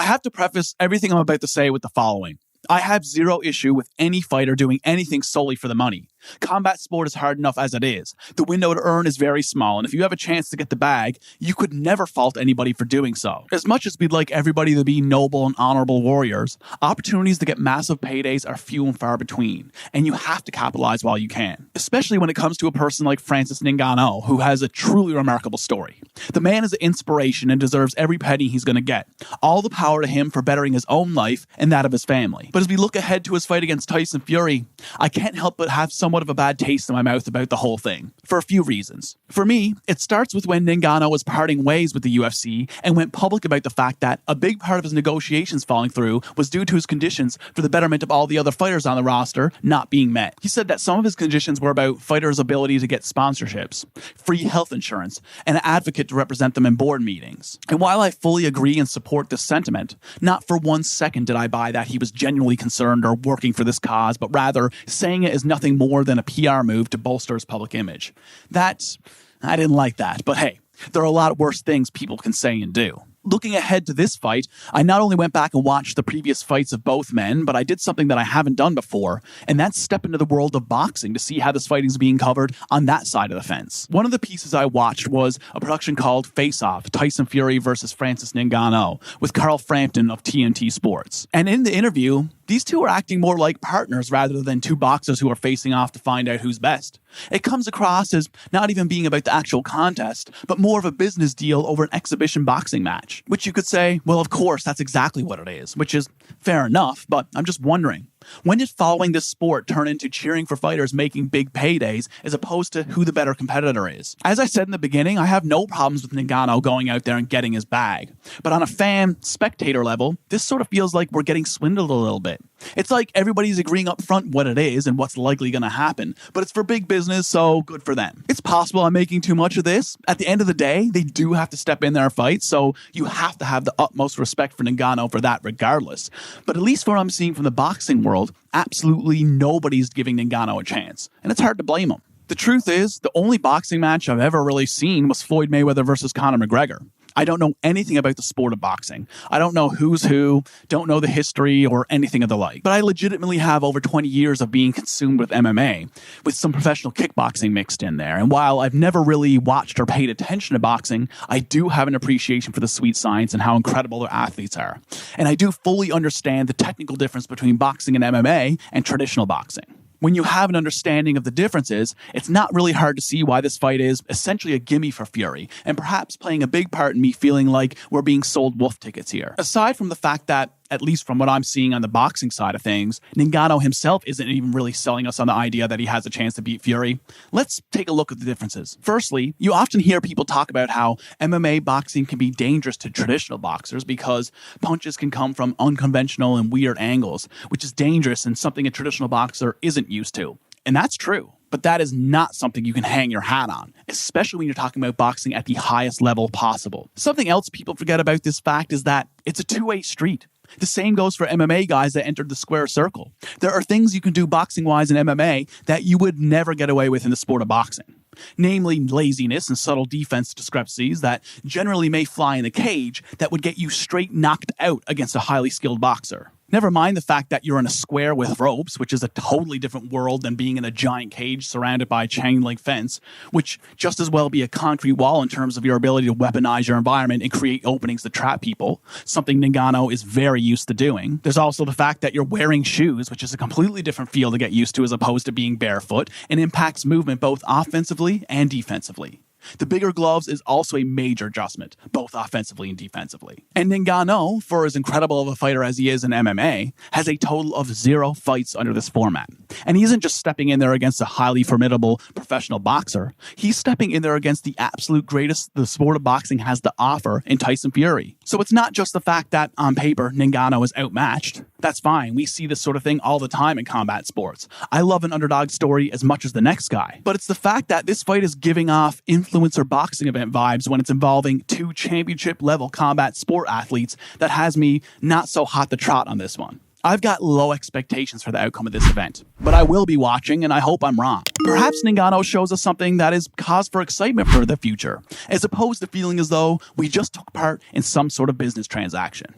I have to preface everything I'm about to say with the following. I have zero issue with any fighter doing anything solely for the money. Combat sport is hard enough as it is. The window to earn is very small, and if you have a chance to get the bag, you could never fault anybody for doing so. As much as we'd like everybody to be noble and honorable warriors, opportunities to get massive paydays are few and far between, and you have to capitalize while you can. Especially when it comes to a person like Francis Ngannou, who has a truly remarkable story. The man is an inspiration and deserves every penny he's going to get. All the power to him for bettering his own life and that of his family. But as we look ahead to his fight against Tyson Fury, I can't help but have somewhat of a bad taste in my mouth about the whole thing, for a few reasons. For me, it starts with when Ngannou was parting ways with the UFC and went public about the fact that a big part of his negotiations falling through was due to his conditions for the betterment of all the other fighters on the roster not being met. He said that some of his conditions were about fighters' ability to get sponsorships, free health insurance, and an advocate to represent them in board meetings. And while I fully agree and support this sentiment, not for 1 second did I buy that he was genuinely concerned or working for this cause, but rather saying it is nothing more than a PR move to bolster his public image. I didn't like that, but hey, there are a lot worse things people can say and do. Looking ahead to this fight, I not only went back and watched the previous fights of both men, but I did something that I haven't done before, and that's step into the world of boxing to see how this fighting is being covered on that side of the fence. One of the pieces I watched was a production called Face Off, Tyson Fury versus Francis Ngannou, with Carl Frampton of TNT Sports. And in the interview, these two are acting more like partners rather than two boxers who are facing off to find out who's best. It comes across as not even being about the actual contest, but more of a business deal over an exhibition boxing match. Which you could say, well, of course, that's exactly what it is, which is fair enough, but I'm just wondering, when did following this sport turn into cheering for fighters making big paydays as opposed to who the better competitor is? As I said in the beginning, I have no problems with Ngannou going out there and getting his bag. But on a fan, spectator level, this sort of feels like we're getting swindled a little bit. It's like everybody's agreeing up front what it is and what's likely going to happen, but it's for big business, so good for them. It's possible I'm making too much of this. At the end of the day, they do have to step in there and fight, so you have to have the utmost respect for Ngannou for that regardless. But at least from what I'm seeing from the boxing world, absolutely nobody's giving Ngannou a chance, and it's hard to blame him. The truth is, the only boxing match I've ever really seen was Floyd Mayweather versus Conor McGregor. I don't know anything about the sport of boxing. I don't know who's who, don't know the history or anything of the like. But I legitimately have over 20 years of being consumed with MMA, with some professional kickboxing mixed in there. And while I've never really watched or paid attention to boxing, I do have an appreciation for the sweet science and how incredible their athletes are. And I do fully understand the technical difference between boxing and MMA and traditional boxing. When you have an understanding of the differences, it's not really hard to see why this fight is essentially a gimme for Fury, and perhaps playing a big part in me feeling like we're being sold wolf tickets here. Aside from the fact that, at least from what I'm seeing on the boxing side of things, Ngannou himself isn't even really selling us on the idea that he has a chance to beat Fury. Let's take a look at the differences. Firstly, you often hear people talk about how MMA boxing can be dangerous to traditional boxers because punches can come from unconventional and weird angles, which is dangerous and something a traditional boxer isn't used to. And that's true. But that is not something you can hang your hat on, especially when you're talking about boxing at the highest level possible. Something else people forget about this fact is that it's a two-way street. The same goes for MMA guys that entered the square circle. There are things you can do boxing-wise in MMA that you would never get away with in the sport of boxing. Namely, laziness and subtle defense discrepancies that generally may fly in the cage that would get you straight knocked out against a highly skilled boxer. Never mind the fact that you're in a square with ropes, which is a totally different world than being in a giant cage surrounded by a chain link fence, which just as well be a concrete wall in terms of your ability to weaponize your environment and create openings to trap people, something Ngannou is very used to doing. There's also the fact that you're wearing shoes, which is a completely different feel to get used to as opposed to being barefoot, and impacts movement both offensively and defensively. The bigger gloves is also a major adjustment, both offensively and defensively. And Ngannou, for as incredible of a fighter as he is in MMA, has a total of 0 fights under this format. And he isn't just stepping in there against a highly formidable professional boxer. He's stepping in there against the absolute greatest the sport of boxing has to offer in Tyson Fury. So it's not just the fact that, on paper, Ngannou is outmatched. That's fine. We see this sort of thing all the time in combat sports. I love an underdog story as much as the next guy. But it's the fact that this fight is giving off influencer boxing event vibes when it's involving 2 championship-level combat sport athletes that has me not so hot to trot on this one. I've got low expectations for the outcome of this event, but I will be watching and I hope I'm wrong. Perhaps Ngannou shows us something that is cause for excitement for the future, as opposed to feeling as though we just took part in some sort of business transaction.